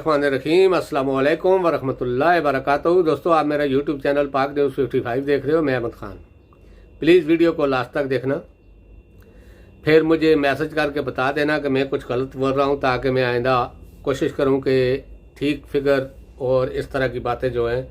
बिस्मिल्लाहिर्रहमानिर्रहीम अस्सलाम वालेकुम वरहमतुल्लाहि वबरकातुहू। दोस्तों, आप मेरा यूट्यूब चैनल पाक न्यूज़ 55 देख रहे हो। मैं अहमद खान। प्लीज़ वीडियो को लास्ट तक देखना, फिर मुझे मैसेज करके बता देना कि मैं कुछ गलत बोल रहा हूँ, ताकि मैं आइंदा कोशिश करूँ कि ठीक फिगर और इस तरह की बातें जो हैं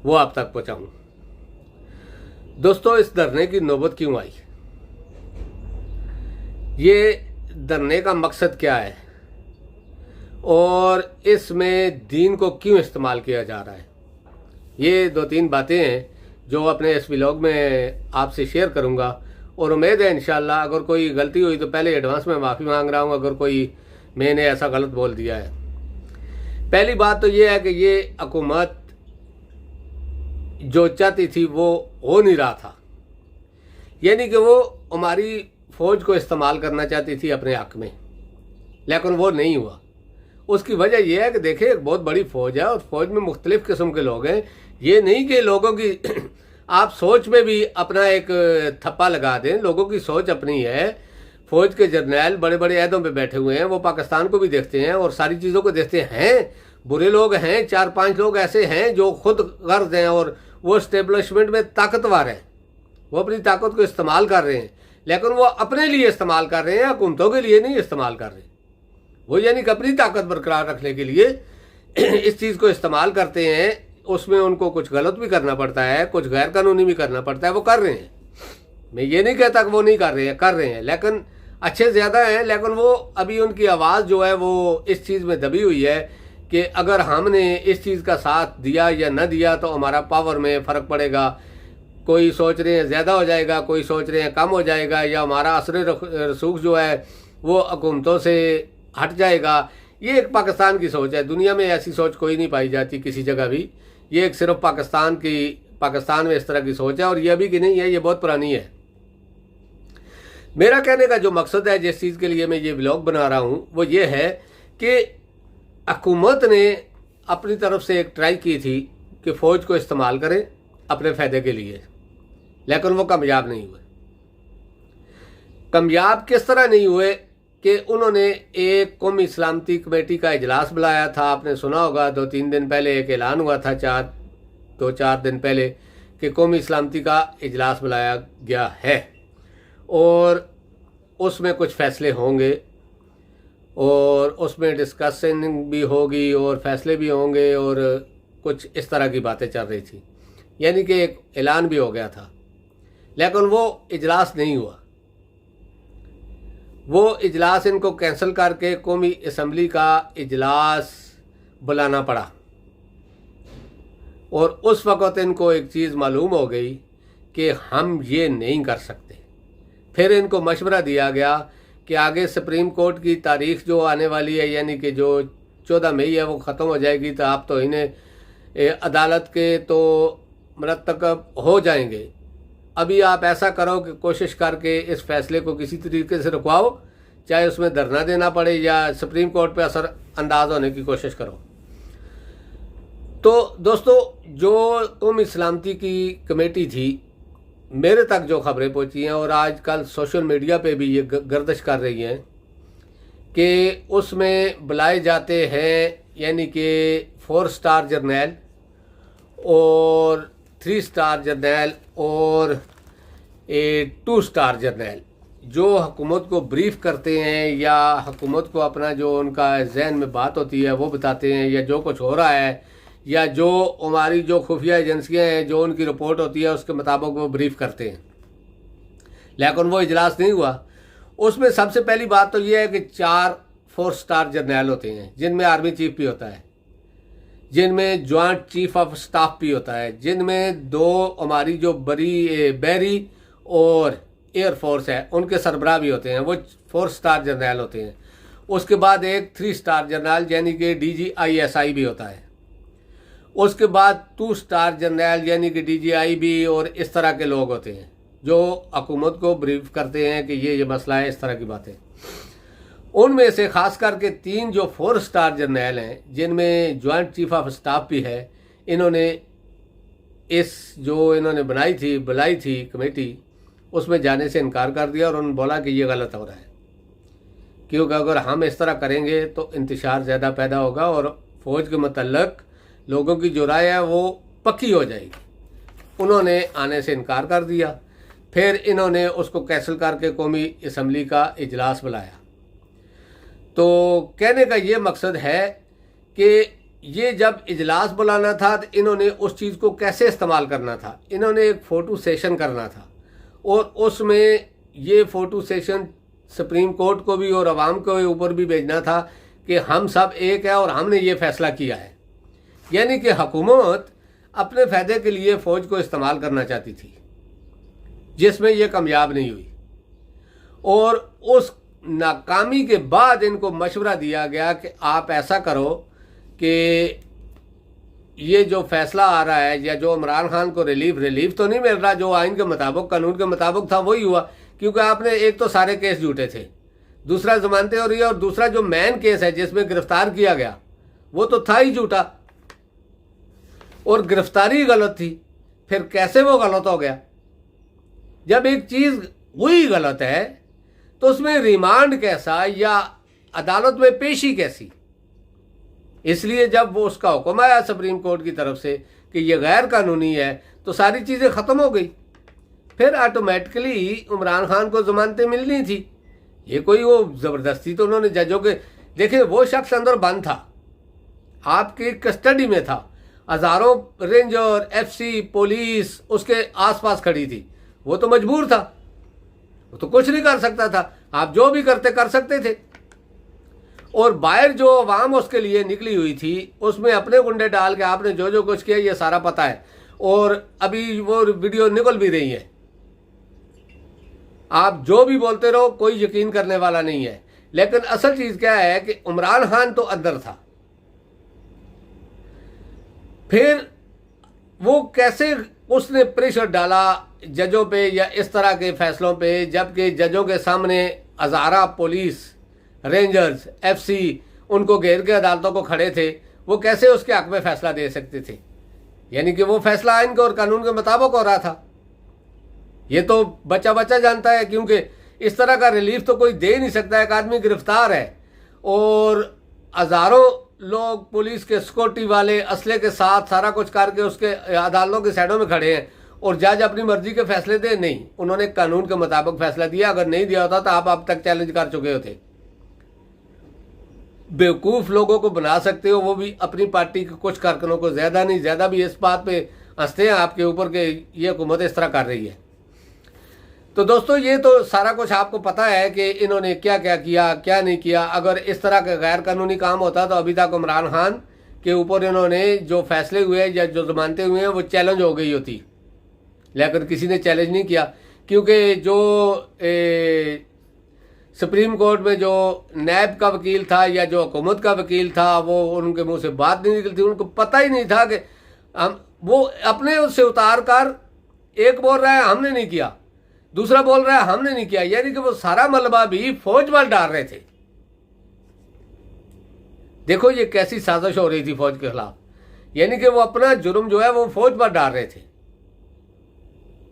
वो आप तक पहुँचाऊँ। दोस्तों, इस धरने की नौबत क्यों आई? ये धरने का मकसद क्या है और इसमें दीन को क्यों इस्तेमाल किया जा रहा है? ये दो तीन बातें हैं जो अपने इस व्लॉग में आपसे शेयर करूंगा, और उम्मीद है इंशाल्लाह अगर कोई गलती हुई तो पहले एडवांस में माफ़ी मांग रहा हूं अगर कोई मैंने ऐसा गलत बोल दिया है। पहली बात तो ये है कि ये हुकूमत जो चाहती थी वो हो नहीं रहा था, यानी कि वो हमारी फ़ौज को इस्तेमाल करना चाहती थी अपने हक में, लेकिन वो नहीं हुआ। उसकी वजह यह है कि देखिए, एक बहुत बड़ी फ़ौज है और फ़ौज में मुख्तलिफ़ किस्म के लोग हैं। ये नहीं कि लोगों की आप सोच में भी अपना एक थप्पा लगा दें। लोगों की सोच अपनी है। फ़ौज के जर्नैल बड़े बड़े अहदों पे बैठे हुए हैं, वो पाकिस्तान को भी देखते हैं और सारी चीज़ों को देखते हैं। बुरे लोग हैं, 4-5 लोग ऐसे हैं जो खुद गर्ज हैं और वो इस्टेब्लिशमेंट में ताकतवर हैं। वो अपनी ताकत को इस्तेमाल कर रहे हैं, लेकिन वो अपने लिए इस्तेमाल कर रहे हैं, हुकूमतों के लिए नहीं इस्तेमाल कर रहे। वो यानी कि अपनी ताकत बरकरार रखने के लिए इस चीज़ को इस्तेमाल करते हैं। उसमें उनको कुछ गलत भी करना पड़ता है, कुछ गैर कानूनी भी करना पड़ता है, वो कर रहे हैं। मैं ये नहीं कहता कि वो नहीं कर रहे हैं, कर रहे हैं, लेकिन अच्छे ज़्यादा हैं। लेकिन वो अभी उनकी आवाज़ जो है वो इस चीज़ में दबी हुई है कि अगर हमने इस चीज़ का साथ दिया या न दिया तो हमारा पावर में फ़र्क पड़ेगा। कोई सोच रहे हैं ज़्यादा हो जाएगा, कोई सोच रहे हैं कम हो जाएगा, या हमारा असर रसूख जो है वो हुकूमतों से हट जाएगा। ये एक पाकिस्तान की सोच है। दुनिया में ऐसी सोच कोई नहीं पाई जाती किसी जगह भी। ये एक सिर्फ पाकिस्तान में इस तरह की सोच है, और ये अभी की नहीं है, ये बहुत पुरानी है। मेरा कहने का जो मकसद है, जिस चीज़ के लिए मैं ये व्लॉग बना रहा हूँ, वो ये है कि हुकूमत ने अपनी तरफ से एक ट्राई की थी कि फ़ौज को इस्तेमाल करें अपने फ़ायदे के लिए, लेकिन वो कामयाब नहीं हुए। कामयाब किस तरह नहीं हुए कि उन्होंने एक कौमी सलामती कमेटी का इजलास बुलाया था। आपने सुना होगा 2-3 दिन पहले एक ऐलान हुआ था, 2-4 दिन पहले, कि कौमी सलामती का इजलास बुलाया गया है और उसमें कुछ फ़ैसले होंगे और उसमें डिस्कशन भी होगी और फैसले भी होंगे और कुछ इस तरह की बातें चल रही थी। यानी कि एक ऐलान भी हो गया था, लेकिन वो इजलास नहीं हुआ। वो इजलास इनको कैंसिल करके कौमी असम्बली का इजलास बुलाना पड़ा, और उस वक़्त इनको एक चीज़ मालूम हो गई कि हम ये नहीं कर सकते। फिर इनको मशवरा दिया गया कि आगे सुप्रीम कोर्ट की तारीख जो आने वाली है, यानी कि जो 14 मई है, वो ख़त्म हो जाएगी, तो आप तो इन्हें अदालत के तो मरतकब हो जाएंगे। अभी आप ऐसा करो कि कोशिश करके इस फैसले को किसी तरीके से रुकवाओ, चाहे उसमें धरना देना पड़े या सुप्रीम कोर्ट पे असर अंदाज होने की कोशिश करो। तो दोस्तों, जो कौमी सलामती की कमेटी थी, मेरे तक जो खबरें पहुंची हैं और आजकल सोशल मीडिया पे भी ये गर्दिश कर रही हैं कि उसमें बुलाए जाते हैं, यानी कि 4 स्टार जर्नैल और 3 स्टार जर्नैल और 2 स्टार जर्नैल, जो हुकूमत को ब्रीफ करते हैं या हुकूमत को अपना जो उनका जहन में बात होती है वो बताते हैं, या जो कुछ हो रहा है, या जो हमारी जो खुफिया एजेंसियां हैं जो उनकी रिपोर्ट होती है उसके मुताबिक वो ब्रीफ करते हैं। लेकिन वो इजलास नहीं हुआ। उसमें सबसे पहली बात तो ये है कि 4 स्टार जर्नैल होते हैं, जिनमें आर्मी चीफ भी होता है, जिनमें जॉइंट चीफ ऑफ स्टाफ भी होता है, जिनमें 2 हमारी जो बहरी और एयरफोर्स है उनके सरबराह भी होते हैं, वो 4 स्टार जर्नैल होते हैं। उसके बाद एक 3 स्टार जर्नैल यानी कि DGISI भी होता है। उसके बाद 2 स्टार जर्नैल यानी कि DGI भी, और इस तरह के लोग होते हैं जो हुकूमत को ब्रीफ करते हैं कि ये मसला है, इस तरह की बातें। उनमें से खास करके 3 जो 4 स्टार जर्नैल हैं, जिनमें जॉइंट चीफ ऑफ स्टाफ भी है, इन्होंने इन्होंने बुलाई थी कमेटी, उसमें जाने से इनकार कर दिया और उन्होंने बोला कि ये गलत हो रहा है, क्योंकि अगर हम इस तरह करेंगे तो इंतशार ज़्यादा पैदा होगा और फ़ौज के मतलब लोगों की जो राय है वो पक्की हो जाएगी। उन्होंने आने से इनकार कर दिया। फिर इन्होंने उसको कैंसिल करके कौमी असम्बली का इजलास बुलाया। तो कहने का ये मकसद है कि ये जब इजलास बुलाना था तो इन्होंने उस चीज़ को कैसे इस्तेमाल करना था। इन्होंने एक फ़ोटो सेशन करना था और उसमें ये फ़ोटो सेशन सुप्रीम कोर्ट को भी और आवाम के ऊपर भी भेजना था कि हम सब एक है और हमने ये फैसला किया है। यानी कि हुकूमत अपने फ़ायदे के लिए फ़ौज को इस्तेमाल करना चाहती थी, जिसमें ये कामयाब नहीं हुई। और उस नाकामी के बाद इनको मशवरा दिया गया कि आप ऐसा करो कि ये जो फैसला आ रहा है या जो इमरान खान को रिलीफ तो नहीं मिल रहा, जो आइन के मुताबिक कानून के मुताबिक था वही हुआ, क्योंकि आपने एक तो सारे केस झूठे थे, दूसरा जमानतें हो रही है, और दूसरा जो मेन केस है जिसमें गिरफ्तार किया गया वो तो था ही झूठा और गिरफ्तारी गलत थी। फिर कैसे वो गलत हो गया? जब एक चीज़ हुई गलत है तो उसमें रिमांड कैसा या अदालत में पेशी कैसी? इसलिए जब वो उसका हुक्म आया सुप्रीम कोर्ट की तरफ से कि ये गैर कानूनी है तो सारी चीज़ें ख़त्म हो गई। फिर ऑटोमेटिकली इमरान खान को जमानतें मिलनी थी। ये कोई वो ज़बरदस्ती तो उन्होंने जजों के, देखिए वो शख्स अंदर बंद था, आपकी कस्टडी में था, हज़ारों रेंजर एफसी पुलिस उसके आसपास खड़ी थी, वो तो मजबूर था, वो तो कुछ नहीं कर सकता था। आप जो भी करते कर सकते थे। और बाहर जो अवाम उसके लिए निकली हुई थी उसमें अपने गुंडे डाल के आपने जो जो कुछ किया ये सारा पता है, और अभी वो वीडियो निकल भी रही है। आप जो भी बोलते रहो कोई यकीन करने वाला नहीं है। लेकिन असल चीज़ क्या है कि इमरान खान तो अंदर था। फिर वो कैसे उसने प्रेशर डाला जजों पे या इस तरह के फैसलों पे, जबकि जजों के सामने हज़ारा पुलिस रेंजर्स एफसी उनको घेर के अदालतों को खड़े थे, वो कैसे उसके हक में फैसला दे सकते थे? यानी कि वो फैसला आइन के और कानून के मुताबिक हो रहा था। ये तो बच्चा बच्चा जानता है, क्योंकि इस तरह का रिलीफ तो कोई दे नहीं सकता। एक आदमी गिरफ्तार है और हज़ारों लोग पुलिस के सिक्योरिटी वाले असले के साथ सारा कुछ करके उसके अदालतों के साइडों में खड़े हैं और जज अपनी मर्जी के फैसले दे। नहीं, उन्होंने कानून के मुताबिक फैसला दिया। अगर नहीं दिया होता तो आप अब तक चैलेंज कर चुके होते। बेवकूफ़ लोगों को बना सकते हो, वो भी अपनी पार्टी के कुछ कारकुनों को। ज़्यादा नहीं, ज़्यादा भी इस बात पे हंसते हैं आपके ऊपर कि ये हुकूमत इस तरह कर रही है। तो दोस्तों ये तो सारा कुछ आपको पता है कि इन्होंने क्या क्या किया क्या नहीं किया। अगर इस तरह का गैर कानूनी काम होता तो अभी तक इमरान खान के ऊपर इन्होंने जो फैसले हुए या जो जमानतें हुए हैं वो चैलेंज हो गई होती, लेकिन किसी ने चैलेंज नहीं किया। क्योंकि जो सुप्रीम कोर्ट में जो नैब का वकील था या जो हुकूमत का वकील था वो उनके मुंह से बात नहीं निकलती। उनको पता ही नहीं था कि हम, वो अपने उससे उतार कर एक बोल रहा है हमने नहीं किया, दूसरा बोल रहा है हमने नहीं किया। यानी कि वो सारा मलबा भी फौज पर डाल रहे थे। देखो ये कैसी साजिश हो रही थी फौज के खिलाफ। यानी कि वो अपना जुर्म जो है वो फौज पर डाल रहे थे।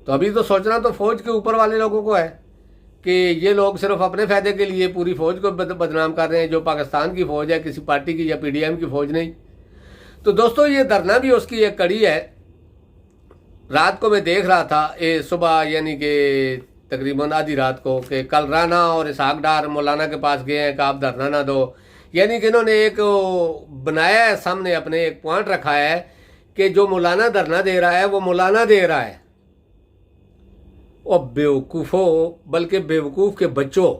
तो अभी तो सोचना तो फौज के ऊपर वाले लोगों को है कि ये लोग सिर्फ अपने फायदे के लिए पूरी फौज को बदनाम कर रहे हैं, जो पाकिस्तान की फौज है, किसी पार्टी की या पीडीएम की फौज नहीं। तो दोस्तों ये धरना भी उसकी एक कड़ी है। रात को मैं देख रहा था सुबह यानी कि तकरीबन आधी रात को कि कल राना और इसहाक डार मौलाना के पास गए हैं कि आप धरना ना दो। यानी कि इन्होंने एक बनाया है सामने, अपने एक पॉइंट रखा है कि जो मौलाना धरना दे रहा है वो मौलाना दे रहा है। और बेवकूफ़ों, बल्कि बेवकूफ़ के बच्चों,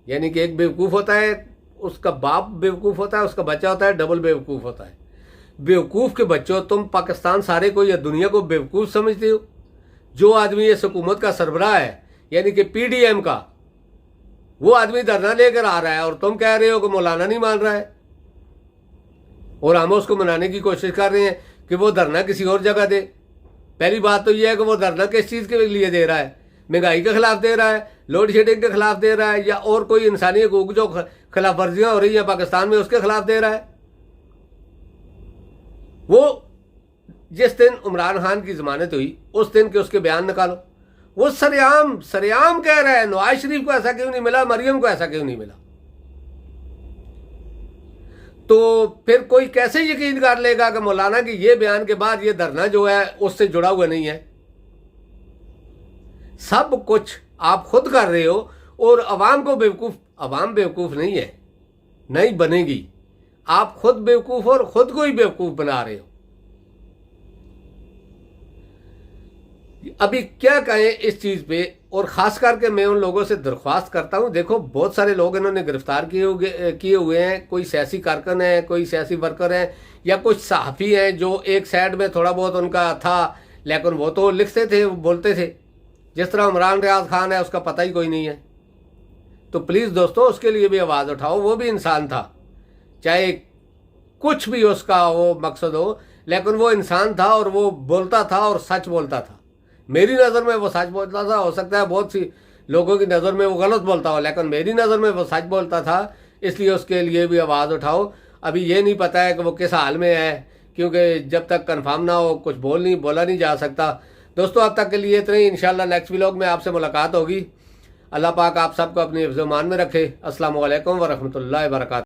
यानी कि एक बेवकूफ़ होता है उसका बाप बेवकूफ़ होता है, उसका बच्चा होता है डबल बेवकूफ़ होता है। बेवकूफ़ के बच्चों, तुम पाकिस्तान सारे को या दुनिया को बेवकूफ़ समझते हो? जो आदमी इस हुकूमत का सरबराह है यानी कि पीडीएम का, वो आदमी धरना लेकर आ रहा है और तुम कह रहे हो कि मौलाना नहीं मान रहा है। और हम उसको मनाने की कोशिश कर रहे हैं कि वो धरना किसी और जगह दे। पहली बात तो यह है कि वो धरना किस चीज़ के लिए दे रहा है? महंगाई के खिलाफ दे रहा है, लोड शेडिंग के खिलाफ दे रहा है, या और कोई इंसानी हकूक जो खिलाफ वर्जियाँ हो रही हैं पाकिस्तान में उसके खिलाफ दे रहा है? वो जिस दिन इमरान खान की जमानत हुई उस दिन के उसके बयान निकालो। वो सरेआम कह रहा है नवाज शरीफ को ऐसा क्यों नहीं मिला, मरियम को ऐसा क्यों नहीं मिला। तो फिर कोई कैसे यकीन कर लेगा कि मौलाना की ये बयान के बाद ये धरना जो है उससे जुड़ा हुआ नहीं है। सब कुछ आप खुद कर रहे हो और अवाम को बेवकूफ़, अवाम बेवकूफ़ नहीं है, नहीं बनेगी। आप खुद बेवकूफ़ और खुद को ही बेवकूफ़ बना रहे हो। अभी क्या कहें इस चीज़ पे, और ख़ास करके मैं उन लोगों से दरख्वास्त करता हूं, देखो बहुत सारे लोग इन्होंने गिरफ्तार किए हुए हैं, कोई सियासी कारकुन है, कोई सियासी वर्कर है, या कुछ सहाफ़ी हैं जो एक साइड में थोड़ा बहुत उनका था, लेकिन वो तो लिखते थे, बोलते थे। जिस तरह इमरान रियाज खान है, उसका पता ही कोई नहीं है। तो प्लीज़ दोस्तों, उसके लिए भी आवाज़ उठाओ। वो भी इंसान था, चाहे कुछ भी उसका वो मकसद हो, लेकिन वो इंसान था और वो बोलता था और सच बोलता था। मेरी नज़र में वो सच बोलता था। हो सकता है बहुत सी लोगों की नज़र में वो गलत बोलता हो, लेकिन मेरी नज़र में वो सच बोलता था, इसलिए उसके लिए भी आवाज़ उठाओ। अभी ये नहीं पता है कि वो किस हाल में है, क्योंकि जब तक कंफर्म ना हो कुछ बोला नहीं जा सकता। दोस्तों, अब तक के लिए इतना ही। इंशाल्लाह नेक्स्ट व्लॉग में आपसे मुलाकात होगी। अल्लाह पाक आप सबको अपनी हिफ्ज़-ओ-मान में रखे। अस्सलामु अलैकुम व रहमतुल्लाहि व बरकातहू।